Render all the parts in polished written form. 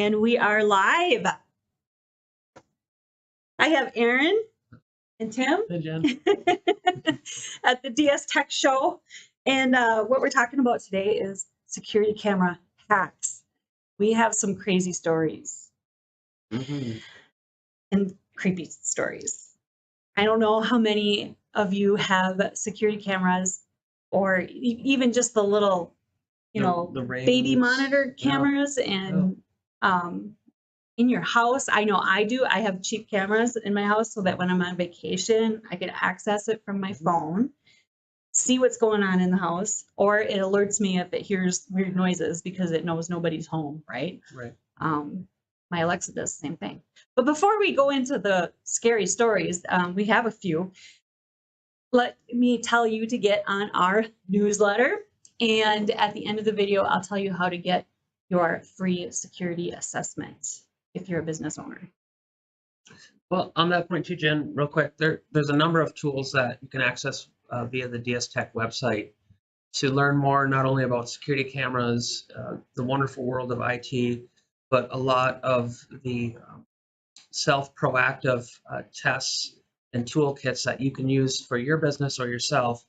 And we are live. I have Aaron and Tim Hey, Jen. at the DS Tech Show. And what we're talking about today is security camera hacks. We have some crazy stories and creepy stories. I don't know how many of you have security cameras or even just the little, The baby rings. monitor cameras and in your house. I know I do. I have cheap cameras in my house so that when I'm on vacation, I can access it from my phone, see what's going on in the house, or it alerts me if it hears weird noises because it knows nobody's home, right? Right. My Alexa does the same thing. But before we go into the scary stories, we have a few. Let me tell you to get on our newsletter. And at the end of the video, I'll tell you how to get your free security assessment if you're a business owner. Well, on that point too, Jen, real quick, there's a number of tools that you can access via the DS Tech website to learn more, not only about security cameras, the wonderful world of IT, but a lot of the self-proactive tests and toolkits that you can use for your business or yourself,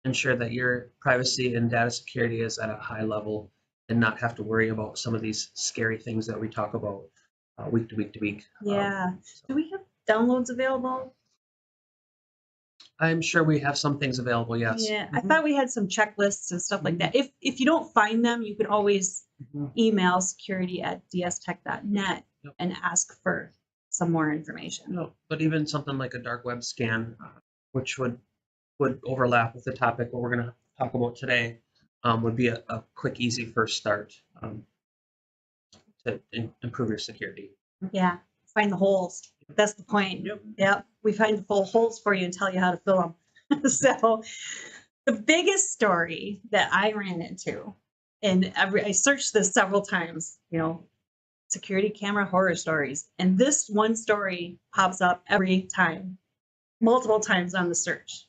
ensure that your privacy and data security is at a high level and not have to worry about some of these scary things that we talk about week to week to week. Yeah. Do we have downloads available? I'm sure we have some things available, yes. Yeah. I thought we had some checklists and stuff like that. If you don't find them, you can always email security@dstech.net and ask for some more information. No, but even something like a dark web scan, which would overlap with the topic what we're going to talk about today, would be a quick, easy first start to improve your security. Yeah, find the holes. That's the point. Yep. We find the full holes for you and tell you how to fill them. So the biggest story that I ran into, and I searched this several times, security camera horror stories. And this one story pops up every time, multiple times on the search.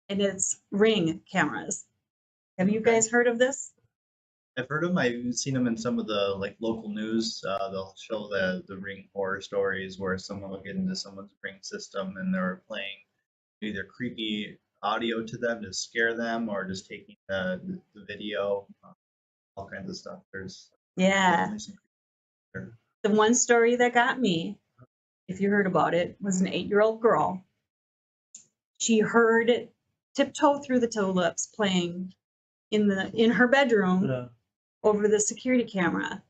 And it's Ring cameras. Have you guys heard of this? I've heard them. I've seen them in some of the local news. They'll show the Ring horror stories where someone will get into someone's Ring system and they're playing either creepy audio to them to scare them or just taking the video, all kinds of stuff. There's definitely some creepy there. The one story that got me, if you heard about it, was an 8-year-old girl. She heard Tiptoe Through the Tulips playing in her bedroom over the security camera.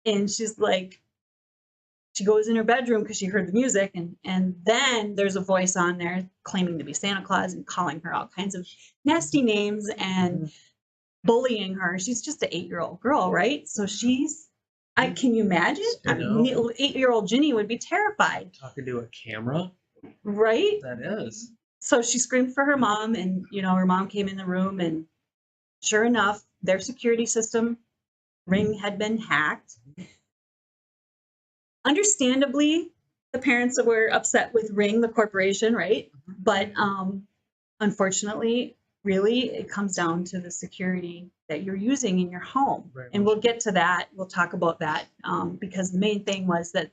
And she's like, she goes in her bedroom because she heard the music, and then there's a voice on there claiming to be Santa Claus and calling her all kinds of nasty names and bullying her. She's just an 8-year-old girl, right? So can you imagine? 8-year-old Ginny would be terrified. Talking to a camera? Right? That is. So she screamed for her mom, and her mom came in the room, and sure enough, their security system, Ring, had been hacked. Understandably, the parents were upset with Ring, the corporation, right? But unfortunately, really, it comes down to the security that you're using in your home. Right. And we'll get to that. We'll talk about that because the main thing was that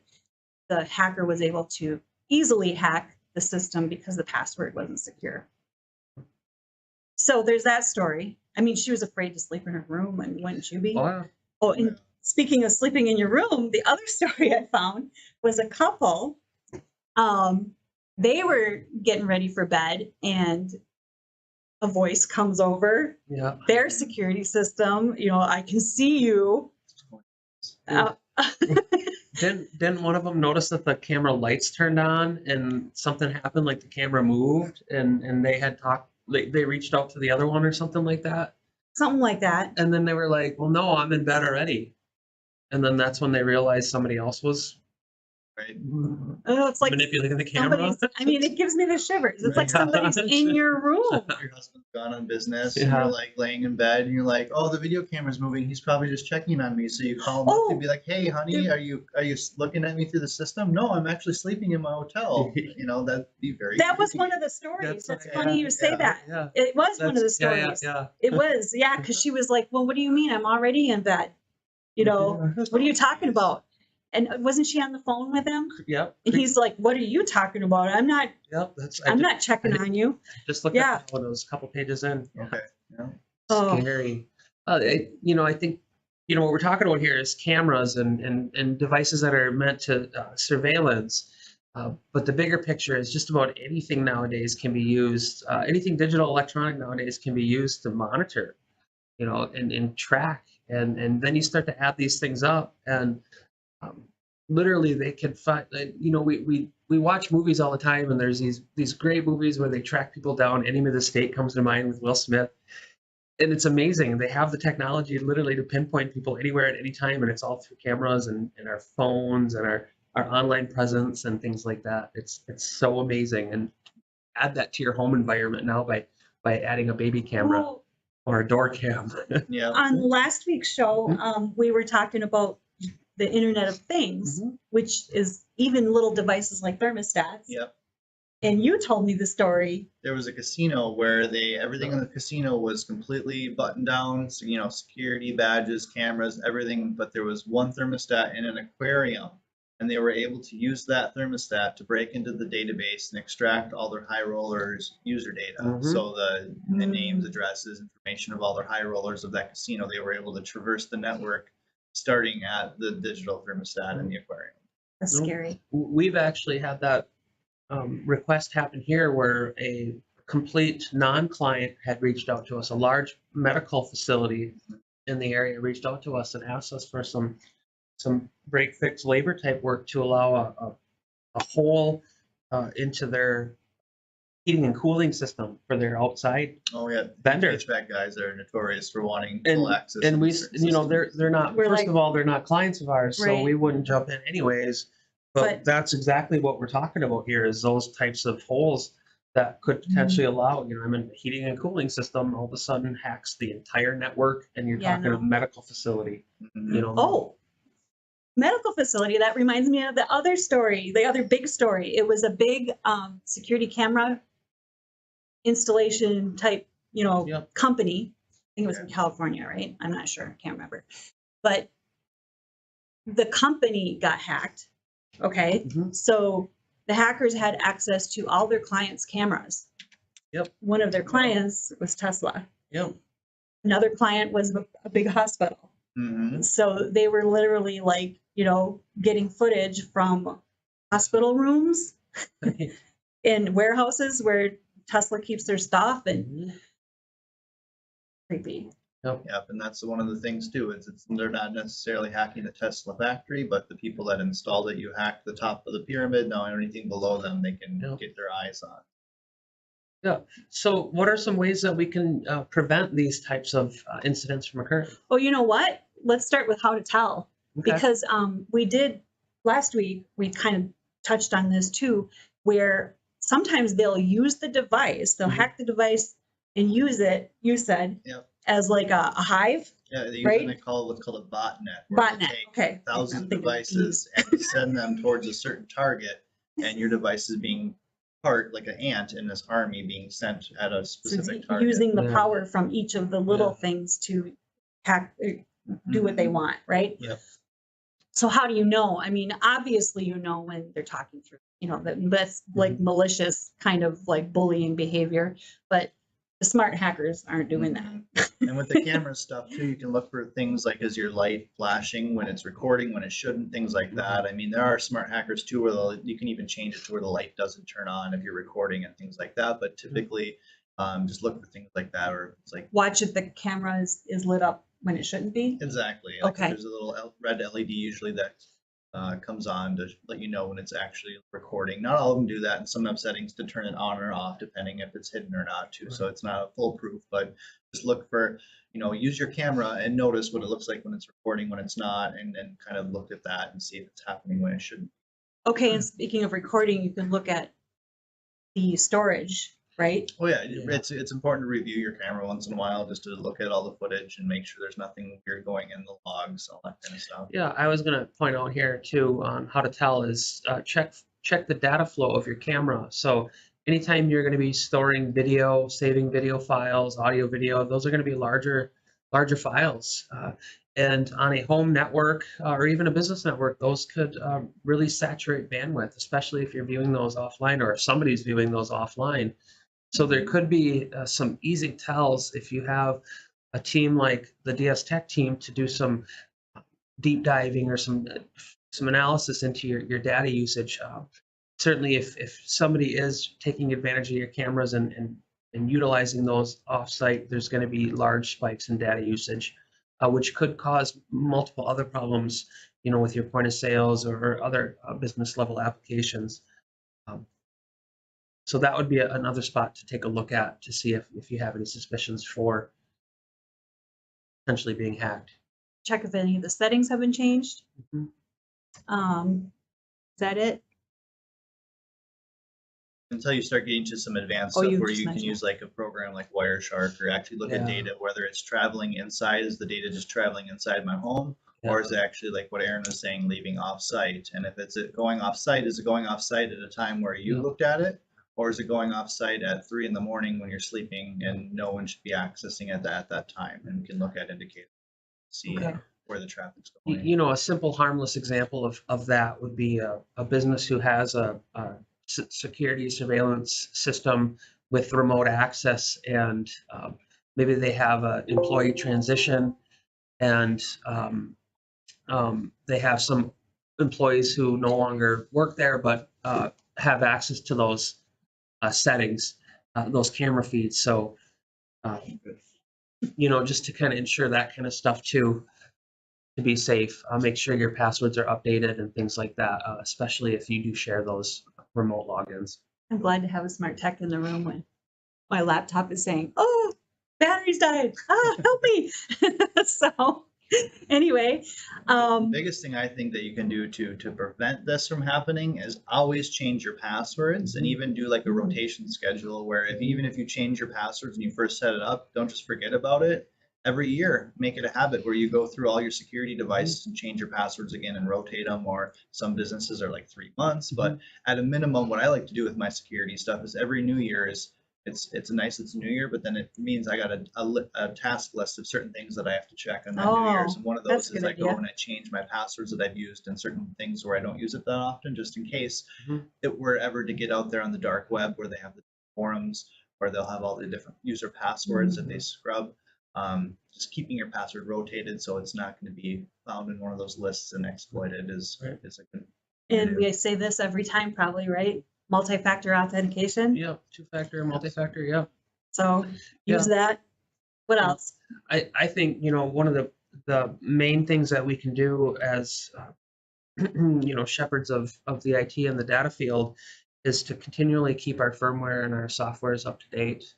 the hacker was able to easily hack the system because the password wasn't secure. So there's that story. I mean, she was afraid to sleep in her room, and wouldn't you be? Oh, and speaking of sleeping in your room, the other story I found was a couple. They were getting ready for bed, and a voice comes over. Yeah. Their security system, I can see you. Didn't one of them notice that the camera lights turned on and something happened, like the camera moved, and they had talked, they reached out to the other one or something like that? Something like that. And then they were like, well, no, I'm in bed already. And then that's when they realized somebody else was It's like manipulating the camera. It gives me the shivers. It's like somebody's in your room. Your husband's gone on business, and you're laying in bed, and you're like, "Oh, the video camera's moving. He's probably just checking on me." So you call him up and be like, "Hey, honey, are you looking at me through the system?" "No, I'm actually sleeping in my hotel." That'd be very. That was one of the stories. That's funny you say that. Yeah. It was one of the stories. Yeah. It was, because she was like, "Well, what do you mean? I'm already in bed." you know, what are you talking about? And wasn't she on the phone with him? Yep. And he's like, what are you talking about? I'm not, Yep. I'm not checking on you. Just looked Yeah. at one of those couple pages in. Okay. Yeah. Oh. Scary. I think, what we're talking about here is cameras and devices that are meant to surveillance. But the bigger picture is just about anything nowadays can be used. Anything digital, electronic nowadays can be used to monitor, and track. And then you start to add these things up, and literally they can find. We watch movies all the time, and there's these great movies where they track people down. Enemy of the State comes to mind with Will Smith. And it's amazing. They have the technology literally to pinpoint people anywhere at any time, and it's all through cameras and our phones and our online presence and things like that. It's so amazing. And add that to your home environment now by adding a baby camera Well, or a door cam. Yeah. on last week's show, we were talking about the Internet of Things, Mhm. which is even little devices like thermostats. Yep. And you told me the story. There was a casino where everything in the casino was completely buttoned down, so, security badges, cameras, everything, but there was one thermostat in an aquarium, and they were able to use that thermostat to break into the database and extract all their high rollers user data. Mhm. So the names, addresses, information of all their high rollers of that casino, they were able to traverse the network starting at the digital thermostat in the aquarium. That's Nope. scary. We've actually had that request happen here where a complete non-client had reached out to us. A large medical facility in the area reached out to us and asked us for some break fix labor type work to allow a hole into their heating and cooling system for their outside Oh yeah, vendor. HVAC guys are notorious for wanting And full access. and to we, certain they're not. We're First like- of all, they're not clients of ours, so Right. we wouldn't jump in anyways. But But- that's exactly what we're talking about here is those types of holes that could potentially allow, I'm in a heating and cooling system, all of a sudden hacks the entire network, and you're Yeah, talking no. a medical facility, Mhm. Oh, medical facility. That reminds me of the other story, the other big story. It was a big security camera installation type, Yep. company. I think it was in California, right? I'm not sure. I can't remember. But the company got hacked. Okay. Mhm. So the hackers had access to all their clients' cameras. Yep. One of their clients was Tesla. Yep. Another client was a big hospital. Mhm. So they were literally like, getting footage from hospital rooms and warehouses where Tesla keeps their stuff, and Mhm. creepy. Yep, and that's one of the things too, is they're not necessarily hacking the Tesla factory, but the people that installed it, you hack the top of the pyramid, now anything below them, they can Yep. get their eyes on. So what are some ways that we can prevent these types of incidents from occurring? Oh, you know what? Let's start with how to tell. Okay. Because we did last week, we kind of touched on this too, where sometimes they'll use the device, they'll Mhm. hack the device and use it, you said, Yep. as like a hive. Yeah, they Right? usually call what's called a botnet. where they Botnet. take Okay. thousands I'm of thinking devices and send them towards a certain target, and your device is being part, like an ant in this army being sent at a So specific it's target. using the Yeah. power from each of the little Yeah. things to hack, do what they Mhm. want, right? Yep. So how do you know? I mean, obviously you know when they're talking through, that's like malicious kind of like bullying behavior, but the smart hackers aren't doing that. Mhm. And with the camera stuff too, you can look for things like, is your light flashing when it's recording, when it shouldn't, things like that. I mean, there are smart hackers too, where you can even change it to where the light doesn't turn on if you're recording and things like that. But typically, just look for things like that, or it's like, Watch if the camera is lit up when it shouldn't be. exactly. Like Okay. there's a little red LED usually that comes on to let you know when it's actually recording. Not all of them do that, and some have settings to turn it on or off depending if it's hidden or not too. So it's not a foolproof, but just look for, use your camera and notice what it looks like when it's recording, when it's not, and then kind of look at that and see if it's happening when it shouldn't. Okay, and speaking of recording, you can look at the storage, right? Oh yeah, Yeah. it's important to review your camera once in a while just to look at all the footage and make sure there's nothing weird going in the logs, all that kind of stuff. Yeah, I was going to point out here too on how to tell is check the data flow of your camera. So anytime you're going to be storing video, saving video files, audio, video, those are going to be larger larger files. And on a home network or even a business network, those could really saturate bandwidth, especially if you're viewing those offline or if somebody's viewing those offline. So there could be some easy tells if you have a team like the DS Tech team to do some deep diving or some analysis into your data usage. Certainly, if somebody is taking advantage of your cameras and utilizing those offsite, there's going to be large spikes in data usage, which could cause multiple other problems, with your point of sales or other business level applications. So that would be another spot to take a look at to see if you have any suspicions for potentially being hacked. Check if any of the settings have been changed. Mhm. Is that it? Until you start getting to some advanced Oh, stuff you where just you can mentioned use like a program like Wireshark or actually look at Yeah. data, whether it's traveling inside, is the data just traveling inside my home? Or is it actually like what Aaron was saying, leaving off-site? And if it's going off-site, is it going off-site at a time where you Yeah. looked at it? Or is it going off-site at 3 in the morning when you're sleeping and no one should be accessing it at that time? And we can look at indicators, see Okay. where the traffic's going. A simple harmless example of that would be a business who has a security surveillance system with remote access, and maybe they have an employee transition, and they have some employees who no longer work there but have access to those settings, those camera feeds. So, just to kind of ensure that kind of stuff too, to be safe, make sure your passwords are updated and things like that, especially if you do share those remote logins. I'm glad to have a smart tech in the room when my laptop is saying, "Oh, battery's died. Help me!" So, anyway, The biggest thing I think that you can do to prevent this from happening is always change your passwords and even do like a rotation schedule where even if you change your passwords when you first set it up, don't just forget about it. Every year, make it a habit where you go through all your security devices and change your passwords again and rotate them. Or some businesses are like 3 months, but at a minimum, what I like to do with my security stuff is every New Year is it's a New Year, but then it means I got a task list of certain things that I have to check on that New Year's. And one of that's those a is good I go idea. and I change my passwords that I've used and certain things where I don't use it that often, just in case Mhm. it were ever to get out there on the dark web where they have the forums where they'll have all the different user passwords that they scrub. Just keeping your password rotated so it's not going to be found in one of those lists and exploited is a good. And we say this every time, probably, right? Multi-factor authentication. Yep, two-factor, multi-factor, yep. So use that. What else? I think, one of the main things that we can do as, shepherds of the IT and the data field is to continually keep our firmware and our softwares up to date.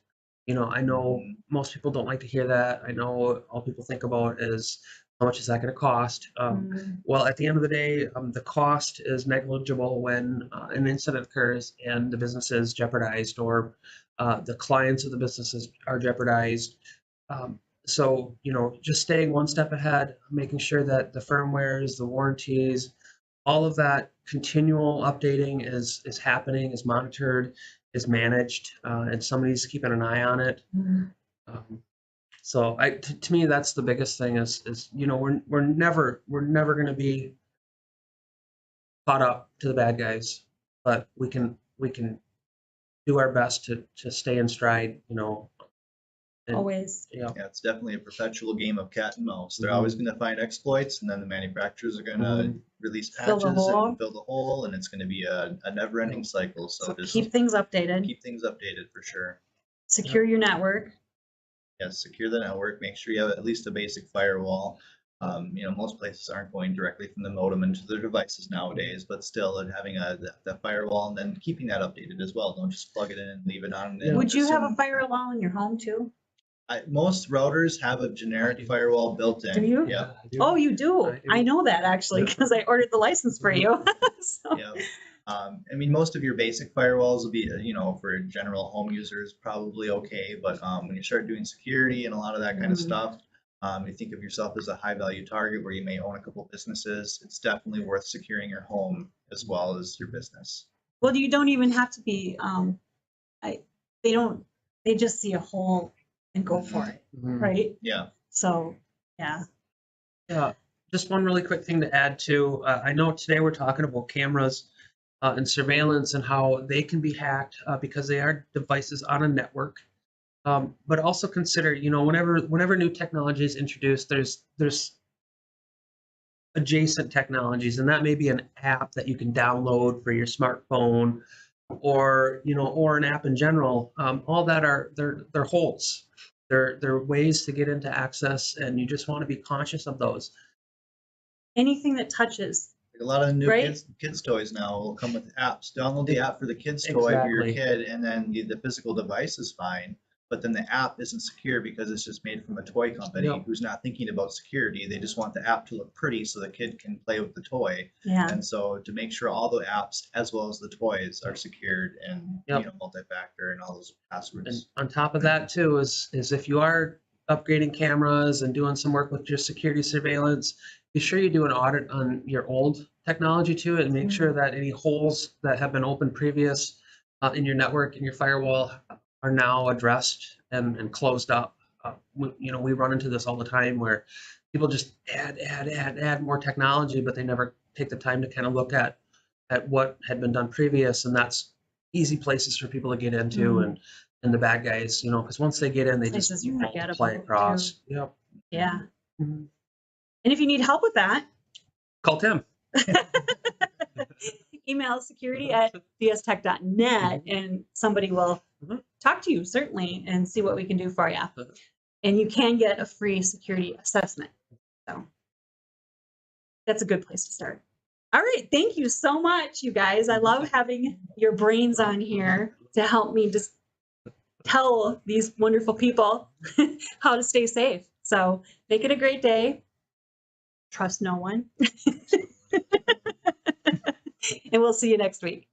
I know most people don't like to hear that. I know all people think about is how much is that going to cost? Well, at the end of the day, the cost is negligible when an incident occurs and the business is jeopardized or the clients of the businesses are jeopardized. So, just staying one step ahead, making sure that the firmwares, the warranties, all of that continual updating is happening, is monitored, is managed, and somebody's keeping an eye on it. So to me, that's the biggest thing is we're never going to be caught up to the bad guys, but we can do our best to stay in stride, and, Always. Yeah, it's definitely a perpetual game of cat and mouse. They're always going to find exploits, and then the manufacturers are going to release Fill patches the hole. and fill the hole, and it's going to be a never-ending cycle. So just keep things updated. keep things updated for sure. Secure your network. Yes, secure the network. Make sure you have at least a basic firewall. Most places aren't going directly from the modem into their devices nowadays, but still having that firewall and then keeping that updated as well. Don't just plug it in and leave it on. And Would you have a assume- firewall in your home too? most routers have a generic firewall built in. Do you? Yeah. Oh, you do. I do. I know that actually because I ordered the license for you. So, Yeah. Most of your basic firewalls will be, for general home users, probably okay. But when you start doing security and a lot of that kind of stuff, you think of yourself as a high value target where you may own a couple businesses, it's definitely worth securing your home as well as your business. well, you don't even have to be. They just see a hole and go for it, right? Yeah. So, yeah. Yeah, just one really quick thing to add too. I know today we're talking about cameras and surveillance and how they can be hacked because they are devices on a network. But also consider, whenever new technology is introduced, there's adjacent technologies, and that may be an app that you can download for your smartphone, or an app in general. All that they're holes. They're ways to get into access, and you just want to be conscious of those. Anything that touches. Like a lot of new Right? kids toys now will come with apps. Download the app for the kids toy for your Exactly. kid, and then the physical device is fine. But then the app isn't secure because it's just made from a toy company Yep. who's not thinking about security. They just want the app to look pretty so the kid can play with the toy. Yeah. And so to make sure all the apps as well as the toys are secured and Yep. multi-factor and all those And passwords. on top of that too is if you are upgrading cameras and doing some work with your security surveillance, be sure you do an audit on your old technology too, and make sure that any holes that have been opened previous in your network and your firewall are now addressed and closed up. We run into this all the time where people just add more technology, but they never take the time to kind of look at what had been done previous, and that's easy places for people to get into. Mhm. And the bad guys, because once they get in, they Places just you multiply forgettable, across. too. Yep. Yeah. Mhm. And if you need help with that, Call Tim. email security@dstech.net and somebody will Mhm. talk to you, certainly, and see what we can do for you. Mhm. And you can get a free security assessment. So that's a good place to start. All right. Thank you so much, you guys. I love having your brains on here to help me just tell these wonderful people how to stay safe. So make it a great day. Trust no one. And we'll see you next week.